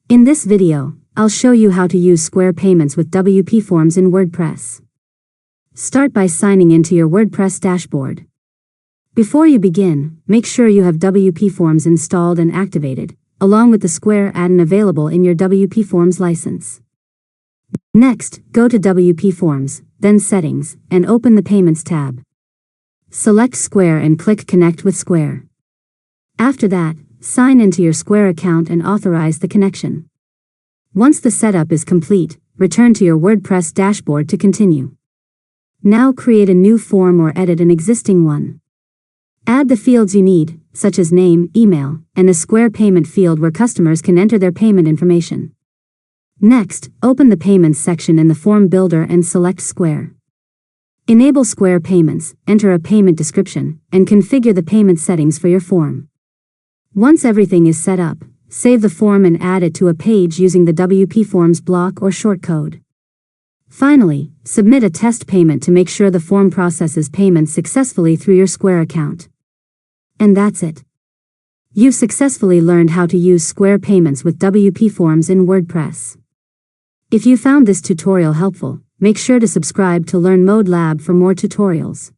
In this video, I'll show you how to use Square payments with WPForms in WordPress. Start by signing into your WordPress dashboard. Before you begin, make sure you have WPForms installed and activated, along with the Square add-in available in your WPForms license. Next, go to WPForms, then Settings, and open the Payments tab. Select Square and click Connect with Square. After that, sign into your Square account and authorize the connection. Once the setup is complete, return to your WordPress dashboard to continue. Now create a new form or edit an existing one. Add the fields you need, such as name, email, and a Square payment field where customers can enter their payment information. Next, open the Payments section in the Form Builder and select Square. Enable Square Payments, enter a payment description, and configure the payment settings for your form. Once everything is set up, save the form and add it to a page using the WPForms block or shortcode. Finally, submit a test payment to make sure the form processes payments successfully through your Square account. And that's it. You've successfully learned how to use Square payments with WPForms in WordPress. If you found this tutorial helpful, make sure to subscribe to LearnModelab for more tutorials.